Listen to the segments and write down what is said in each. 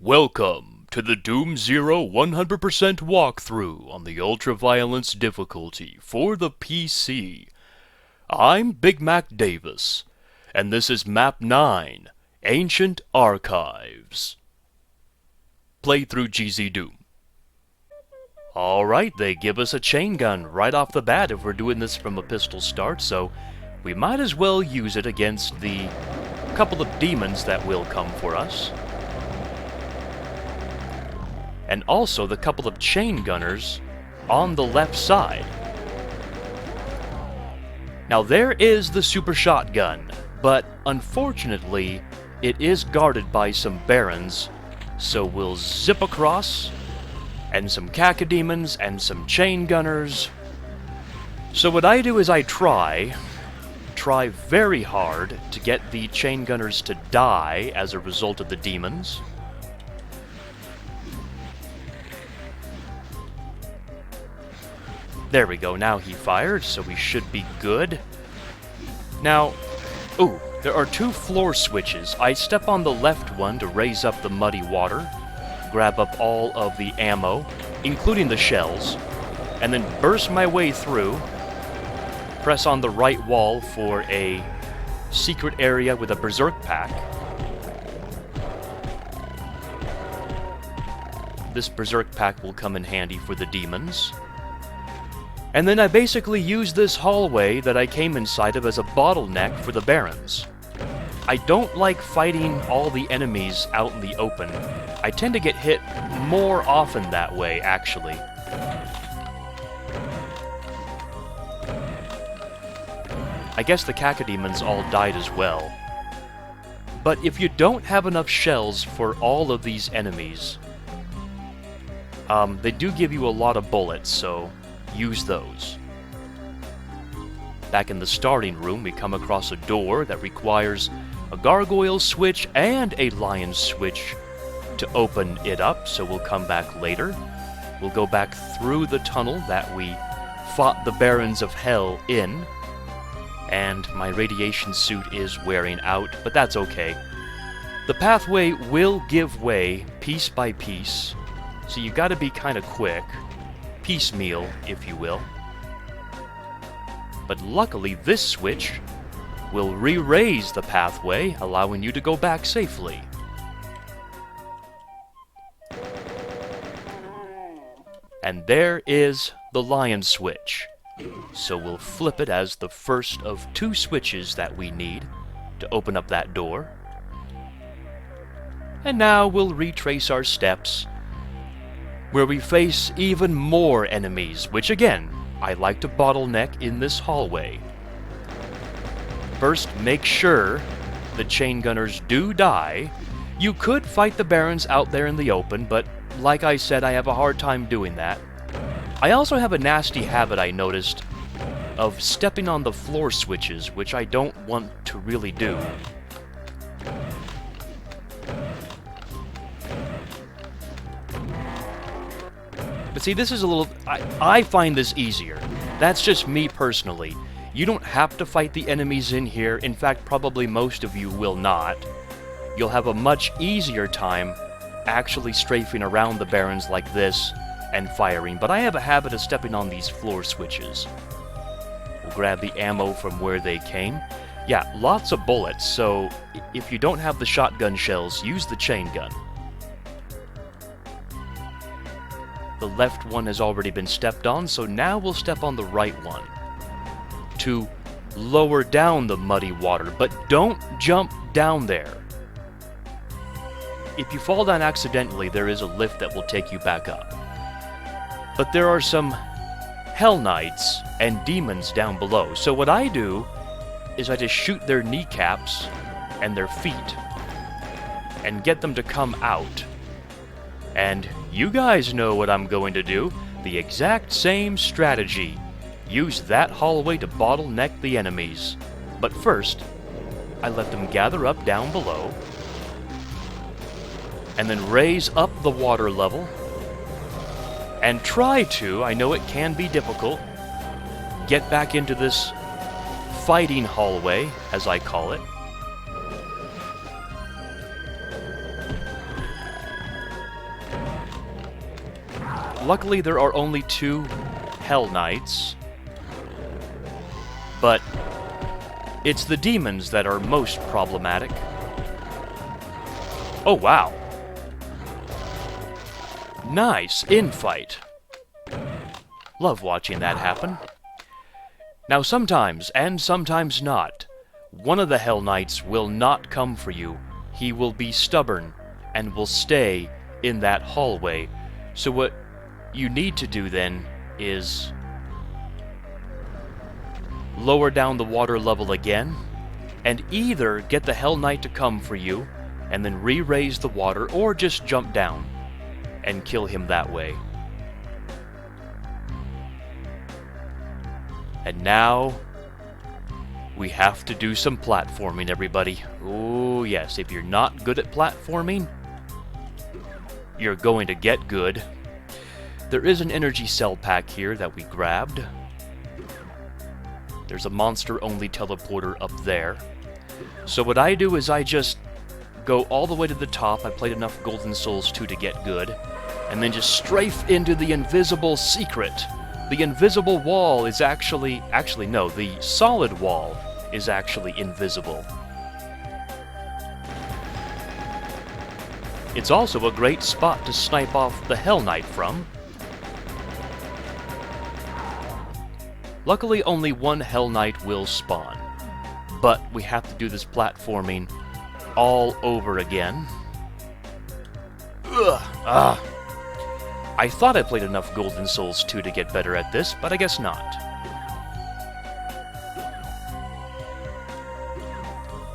Welcome to the Doom Zero 100% walkthrough on the Ultra-Violence difficulty for the PC. I'm BigMacDavis, and this is Map 9, Ancient Archives. Played through GZDoom. Alright, they give us a chain gun right off the bat if we're doing this from a pistol start, so we might as well use it against the couple of demons that will come for us. And also the couple of chain gunners on the left side. Now there is the super shotgun, but unfortunately it is guarded by some barons, so we'll zip across, and some cacodemons and some chain gunners. So what I do is I try very hard to get the chain gunners to die as a result of the demons. There we go, now he fired, so we should be good. Now, ooh, there are two floor switches. I step on the left one to raise up the muddy water, grab up all of the ammo, including the shells, and then burst my way through, press on the right wall for a secret area with a berserk pack. This berserk pack will come in handy for the demons. And then I basically use this hallway that I came inside of as a bottleneck for the barons. I don't like fighting all the enemies out in the open. I tend to get hit more often that way, actually. I guess the cacodemons all died as well. But if you don't have enough shells for all of these enemies, they do give you a lot of bullets, so use those. Back in the starting room, we come across a door that requires a gargoyle switch and a lion switch to open it up, so we'll come back later. We'll go back through the tunnel that we fought the Barons of Hell in, and my radiation suit is wearing out, but that's okay. The pathway will give way piece by piece, so you gotta be kinda quick. Piecemeal, if you will. But luckily this switch will re-raise the pathway, allowing you to go back safely. And there is the lion switch. So we'll flip it as the first of two switches that we need to open up that door. And now we'll retrace our steps, where we face even more enemies, which again, I like to bottleneck in this hallway. First, make sure the chain gunners do die. You could fight the barons out there in the open, but like I said, I have a hard time doing that. I also have a nasty habit I noticed of stepping on the floor switches, which I don't want to really do. But see, this is a little... I find this easier. That's just me personally. You don't have to fight the enemies in here. In fact, probably most of you will not. You'll have a much easier time actually strafing around the barons like this and firing. But I have a habit of stepping on these floor switches. We'll grab the ammo from where they came. Yeah, lots of bullets, so if you don't have the shotgun shells, use the chain gun. The left one has already been stepped on, so now we'll step on the right one to lower down the muddy water, but don't jump down there. If you fall down accidentally, there is a lift that will take you back up. But there are some Hell Knights and demons down below, so what I do is I just shoot their kneecaps and their feet and get them to come out. And you guys know what I'm going to do. The exact same strategy. Use that hallway to bottleneck the enemies. But first, I let them gather up down below, and then raise up the water level, and try to, I know it can be difficult, get back into this fighting hallway, as I call it. Luckily, there are only 2 Hell Knights, but it's the demons that are most problematic. Oh, wow. Nice infight. Love watching that happen. Now, sometimes, and sometimes not, one of the Hell Knights will not come for you. He will be stubborn and will stay in that hallway. So what you need to do then is lower down the water level again, and either get the Hell Knight to come for you and then re-raise the water, or just jump down and kill him that way. And now we have to do some platforming, everybody. Oh yes, if you're not good at platforming, you're going to get good. There is an energy cell pack here that we grabbed. There's a monster-only teleporter up there. So what I do is I just go all the way to the top. I played enough Golden Souls 2 to get good. And then just strafe into the invisible secret. The invisible wall is actually no, the solid wall is actually invisible. It's also a great spot to snipe off the Hell Knight from. Luckily, only one Hell Knight will spawn, but we have to do this platforming all over again. Ugh. I thought I played enough Golden Souls 2 to get better at this, but I guess not.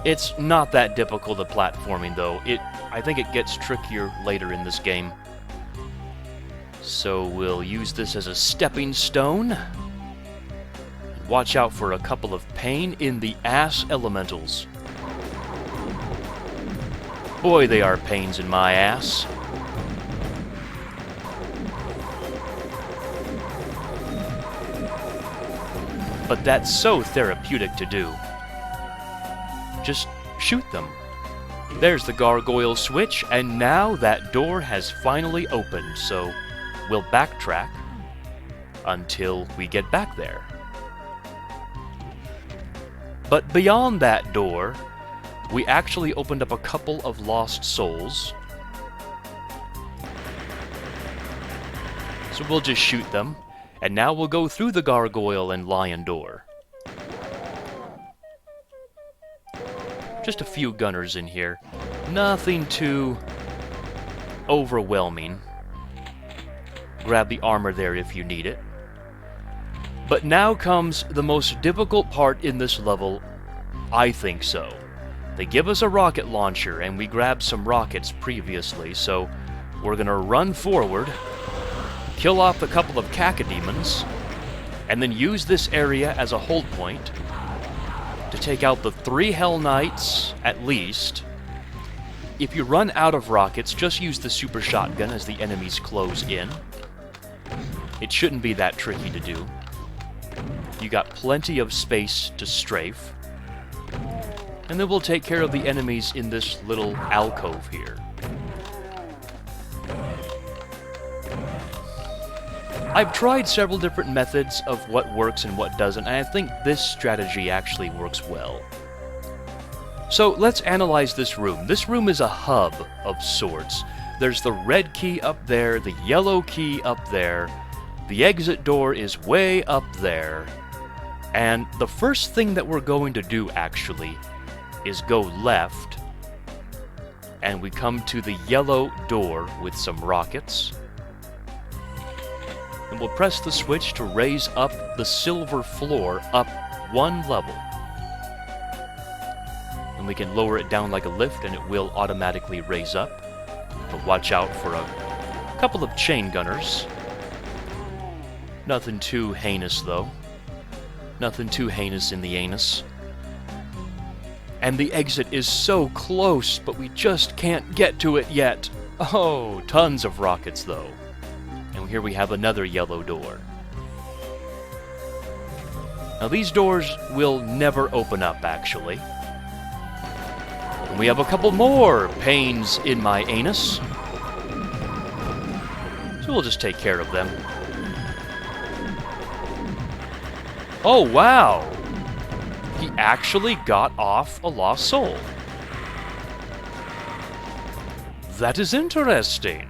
It's not that difficult of platforming, though. I think it gets trickier later in this game. So we'll use this as a stepping stone. Watch out for a couple of pain-in-the-ass elementals. Boy, they are pains in my ass. But that's so therapeutic to do. Just shoot them. There's the gargoyle switch, and now that door has finally opened, so we'll backtrack until we get back there. But beyond that door, we actually opened up a couple of lost souls. So we'll just shoot them, and now we'll go through the gargoyle and lion door. Just a few gunners in here. Nothing too overwhelming. Grab the armor there if you need it. But now comes the most difficult part in this level, I think so. They give us a rocket launcher, and we grabbed some rockets previously, so we're gonna run forward, kill off a couple of cacodemons, and then use this area as a hold point to take out the 3 Hell Knights, at least. If you run out of rockets, just use the super shotgun as the enemies close in. It shouldn't be that tricky to do. You got plenty of space to strafe. And then we'll take care of the enemies in this little alcove here. I've tried several different methods of what works and what doesn't, and I think this strategy actually works well. So let's analyze this room. This room is a hub of sorts. There's the red key up there, the yellow key up there, the exit door is way up there, and the first thing that we're going to do, actually, is go left, and we come to the yellow door with some rockets. And we'll press the switch to raise up the silver floor up 1 level. And we can lower it down like a lift, and it will automatically raise up. But watch out for a couple of chain gunners. Nothing too heinous, though. Nothing too heinous in the anus. And the exit is so close, but we just can't get to it yet. Oh, tons of rockets, though. And here we have another yellow door. Now these doors will never open up, actually. And we have a couple more pains in my anus. So we'll just take care of them. Oh, wow! He actually got off a lost soul. That is interesting.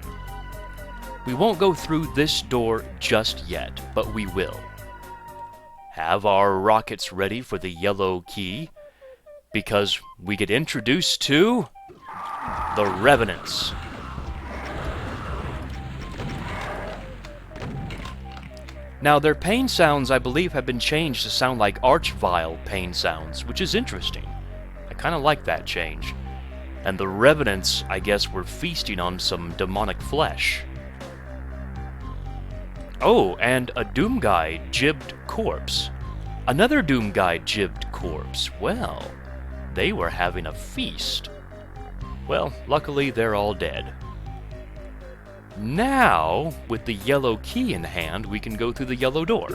We won't go through this door just yet, but we will. Have our rockets ready for the yellow key, because we get introduced to the Revenants. Now, their pain sounds, I believe, have been changed to sound like Archvile pain sounds, which is interesting. I kind of like that change. And the Revenants, I guess, were feasting on some demonic flesh. Oh, and a Doom guy jibbed corpse. Another Doom guy jibbed corpse. Well, they were having a feast. Well, luckily they're all dead. Now, with the yellow key in hand, we can go through the yellow door.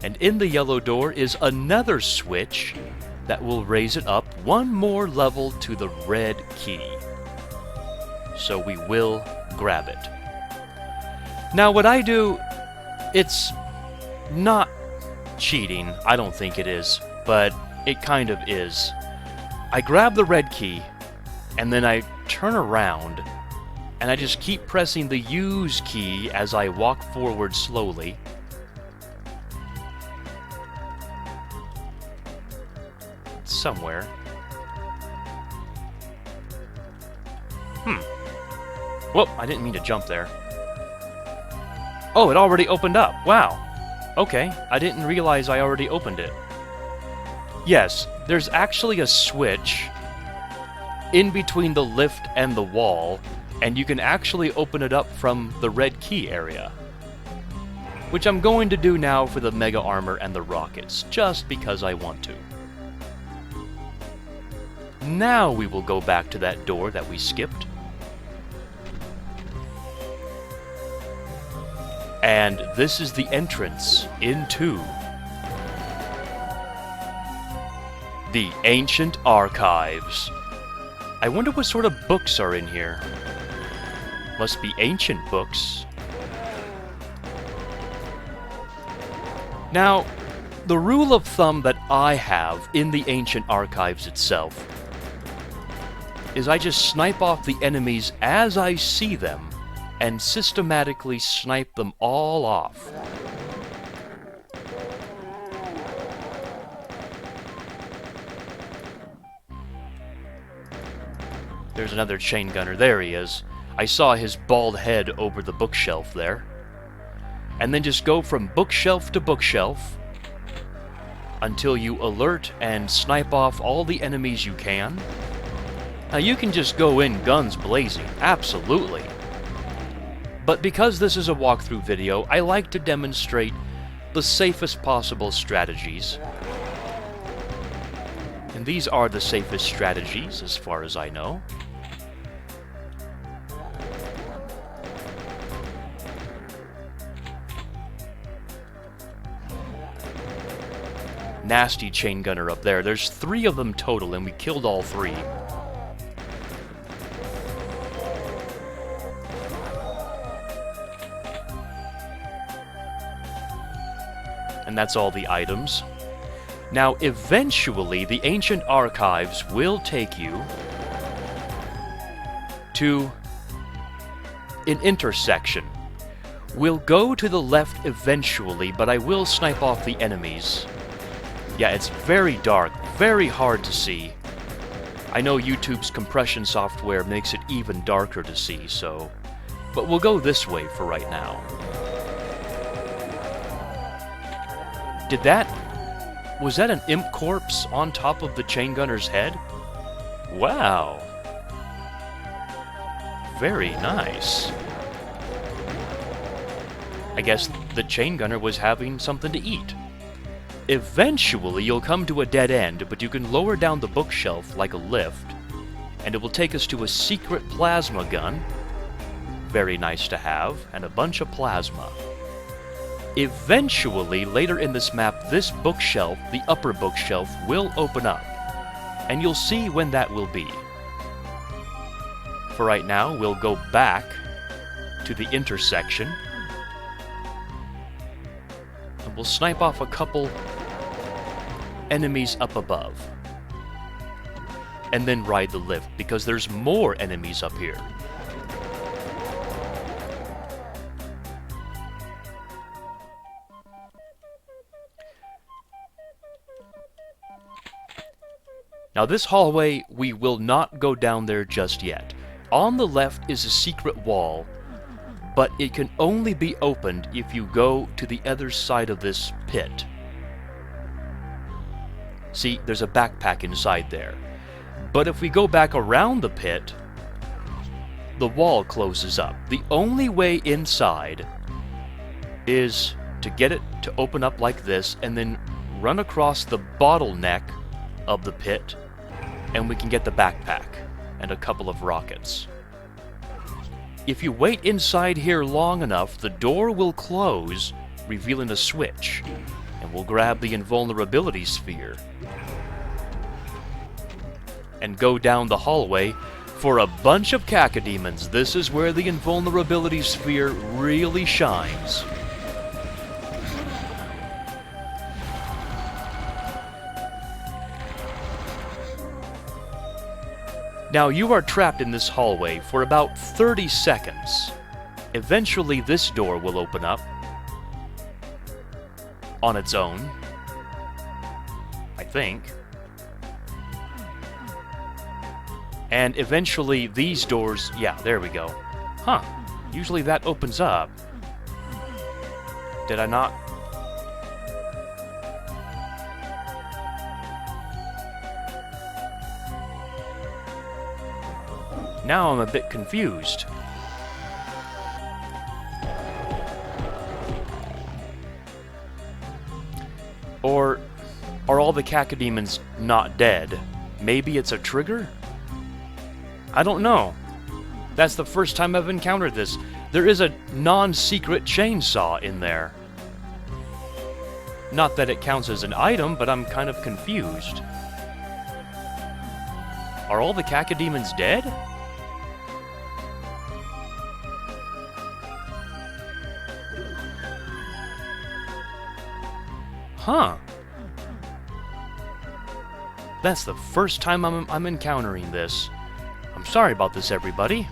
And in the yellow door is another switch that will raise it up one more level to the red key. So we will grab it. Now what I do, it's not cheating, I don't think it is, but it kind of is. I grab the red key, and then I turn around, and I just keep pressing the use key as I walk forward slowly. Somewhere. Whoop, I didn't mean to jump there. Oh, it already opened up. Wow. Okay, I didn't realize I already opened it. Yes, there's actually a switch in between the lift and the wall, and you can actually open it up from the red key area. Which I'm going to do now for the Mega Armor and the rockets, just because I want to. Now we will go back to that door that we skipped. And this is the entrance into the Ancient Archives. I wonder what sort of books are in here. Must be ancient books. Now, the rule of thumb that I have in the Ancient Archives itself is I just snipe off the enemies as I see them and systematically snipe them all off. There's another chain gunner. There he is. I saw his bald head over the bookshelf there. And then just go from bookshelf to bookshelf until you alert and snipe off all the enemies you can. Now you can just go in guns blazing, absolutely. But because this is a walkthrough video, I like to demonstrate the safest possible strategies. And these are the safest strategies as far as I know. Nasty chain gunner up there. There's 3 of them total, and we killed all 3. And that's all the items. Now, eventually, the Ancient Archives will take you to an intersection. We'll go to the left eventually, but I will snipe off the enemies. Yeah, it's very dark, very hard to see. I know YouTube's compression software makes it even darker to see, so... But we'll go this way for right now. Did that... Was that an imp corpse on top of the chain gunner's head? Wow. Very nice. I guess the chain gunner was having something to eat. Eventually, you'll come to a dead end, but you can lower down the bookshelf like a lift, and it will take us to a secret plasma gun. Very nice to have, and a bunch of plasma. Eventually, later in this map, this bookshelf, the upper bookshelf, will open up. and you'll see when that will be. For right now, we'll go back to the intersection, and we'll snipe off a couple enemies up above, and then ride the lift, because there's more enemies up here. Now this hallway, we will not go down there just yet. On the left is a secret wall, but it can only be opened if you go to the other side of this pit. See, there's a backpack inside there. But if we go back around the pit, the wall closes up. The only way inside is to get it to open up like this and then run across the bottleneck of the pit, and we can get the backpack and a couple of rockets. If you wait inside here long enough, the door will close, revealing a switch, and we'll grab the invulnerability sphere and go down the hallway for a bunch of cacodemons. This is where the invulnerability sphere really shines. Now you are trapped in this hallway for about 30 seconds. Eventually this door will open up on its own, I think. And eventually these doors, yeah, there we go. Huh, usually that opens up. Did I not? Now I'm a bit confused. Or are all the cacodemons not dead? Maybe it's a trigger? I don't know. That's the first time I've encountered this. There is a non-secret chainsaw in there. Not that it counts as an item, but I'm kind of confused. Are all the cacodemons dead? Huh. That's the first time I'm encountering this. I'm sorry about this, everybody.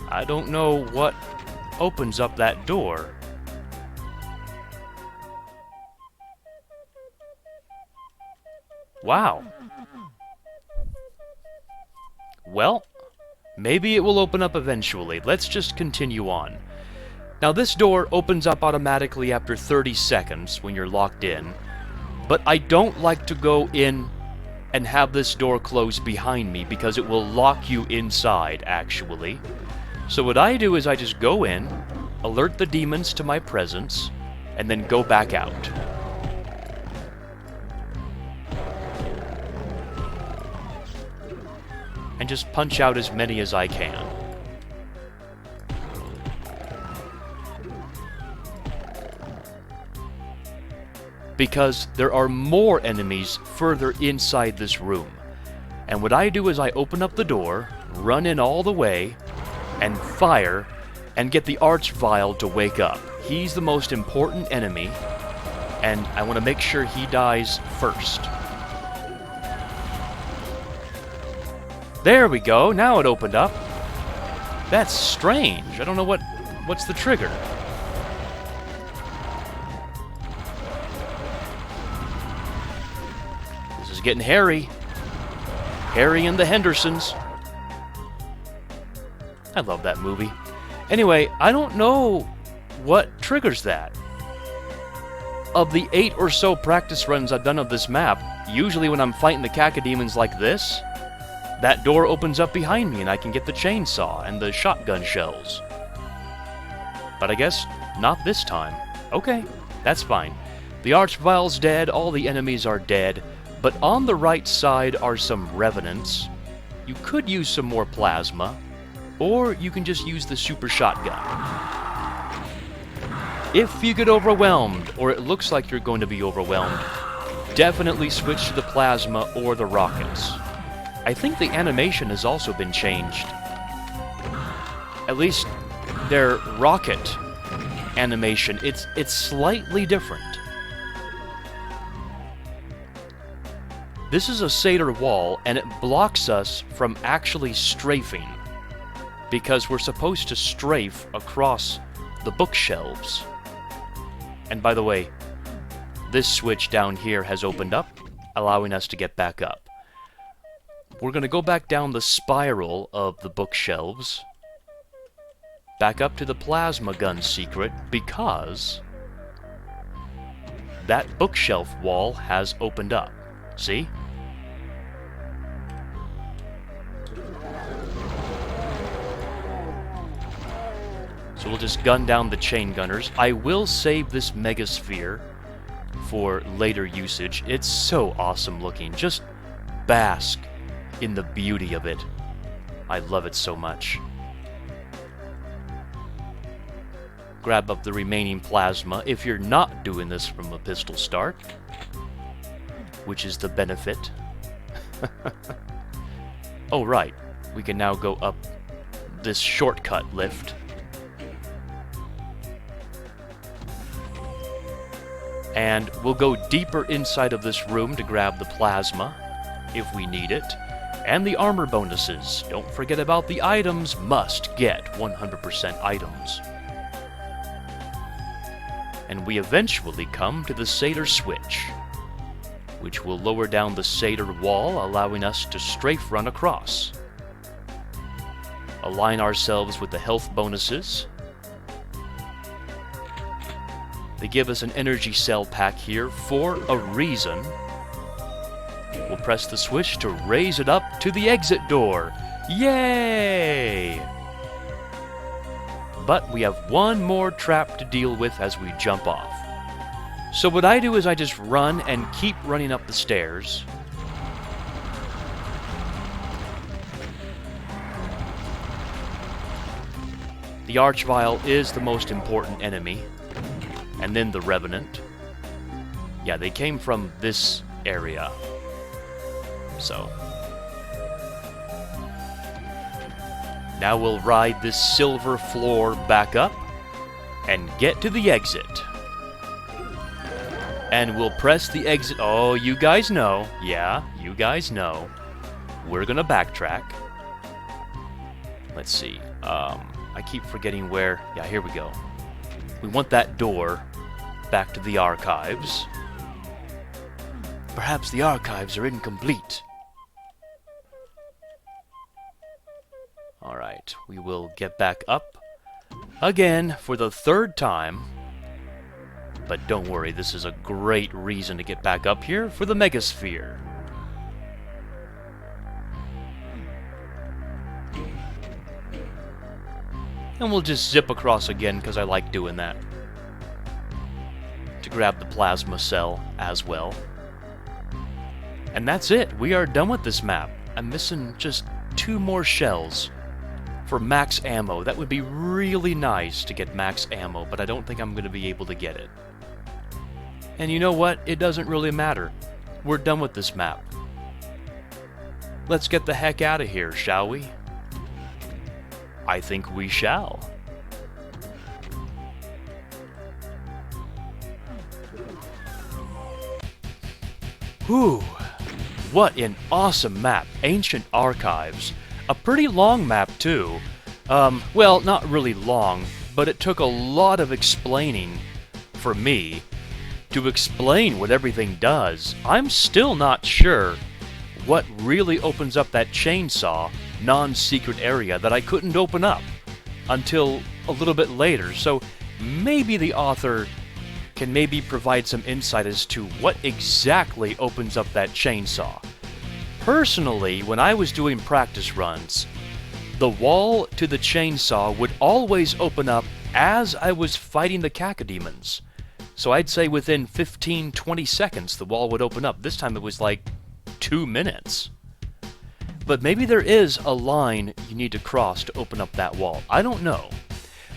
I don't know what opens up that door. Wow. Well, maybe it will open up eventually. Let's just continue on. Now this door opens up automatically after 30 seconds when you're locked in, but I don't like to go in and have this door close behind me because it will lock you inside, actually. So what I do is I just go in, alert the demons to my presence, and then go back out. And just punch out as many as I can. Because there are more enemies further inside this room. And what I do is I open up the door, run in all the way, and fire, and get the Archvile to wake up. He's the most important enemy, and I want to make sure he dies first. There we go, now it opened up. That's strange. I don't know what's the trigger. This is getting hairy. Harry and the Hendersons. I love that movie. Anyway, I don't know what triggers that. Of the 8 or so practice runs I've done of this map, usually when I'm fighting the cacodemons like this, that door opens up behind me and I can get the chainsaw and the shotgun shells. But I guess not this time. Okay, that's fine. The Archvile's dead, all the enemies are dead, but on the right side are some revenants. You could use some more plasma, or you can just use the super shotgun. If you get overwhelmed, or it looks like you're going to be overwhelmed, definitely switch to the plasma or the rockets. I think the animation has also been changed. At least their rocket animation, it's slightly different. This is a Satyr wall, and it blocks us from actually strafing, because we're supposed to strafe across the bookshelves. And by the way, this switch down here has opened up, allowing us to get back up. We're going to go back down the spiral of the bookshelves, back up to the plasma gun secret, because that bookshelf wall has opened up. See? So we'll just gun down the chain gunners. I will save this megasphere for later usage. It's so awesome looking. Just bask in the beauty of it. I love it so much. Grab up the remaining plasma if you're not doing this from a pistol start, which is the benefit. Oh right, we can now go up this shortcut lift. And we'll go deeper inside of this room to grab the plasma, if we need it, and the armor bonuses. Don't forget about the items. Must get 100% items. And we eventually come to the Satyr switch, which will lower down the Satyr wall, allowing us to strafe run across. Align ourselves with the health bonuses. They give us an energy cell pack here for a reason. We'll press the switch to raise it up to the exit door. Yay! But we have one more trap to deal with as we jump off. So what I do is I just run and keep running up the stairs. The Archvile is the most important enemy. And then the Revenant. Yeah, they came from this area. So. Now we'll ride this silver floor back up and get to the exit. And we'll press the exit. Oh, you guys know. Yeah, you guys know. We're gonna backtrack. Let's see. I keep forgetting where. Yeah, here we go. We want that door back to the archives. Perhaps the archives are incomplete. Alright, we will get back up again for the third time. But don't worry, this is a great reason to get back up here for the Megasphere. And we'll just zip across again because I like doing that. To grab the plasma cell as well. And that's it. We are done with this map. I'm missing just 2 more shells for max ammo. That would be really nice to get max ammo, but I don't think I'm going to be able to get it. And you know what? It doesn't really matter. We're done with this map. Let's get the heck out of here, shall we? I think we shall. Whew. What an awesome map. Ancient Archives. A pretty long map, too. Well, not really long, but it took a lot of explaining for me to explain what everything does. I'm still not sure what really opens up that chainsaw non-secret area that I couldn't open up until a little bit later. So maybe the author can maybe provide some insight as to what exactly opens up that chainsaw. Personally, when I was doing practice runs, the wall to the chainsaw would always open up as I was fighting the cacodemons. So I'd say within 15-20 seconds the wall would open up. This time it was like 2 minutes. But maybe there is a line you need to cross to open up that wall. I don't know.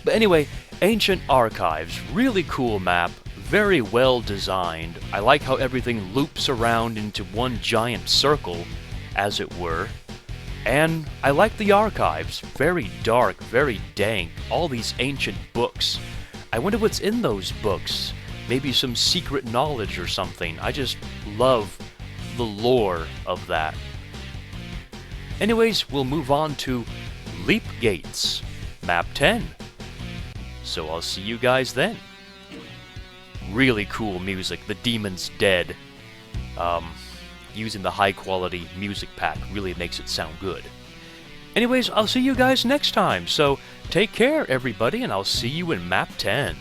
But anyway, Ancient Archives, really cool map, very well designed. I like how everything loops around into one giant circle, as it were. And I like the archives. Very dark, very dank. All these ancient books. I wonder what's in those books. Maybe some secret knowledge or something. I just love the lore of that. Anyways, we'll move on to Leap Gates, Map 10. So I'll see you guys then. Really cool music. The Demon's Dead. Using the high quality music pack really makes it sound good. Anyways, I'll see you guys next time. So take care, everybody, and I'll see you in Map 10.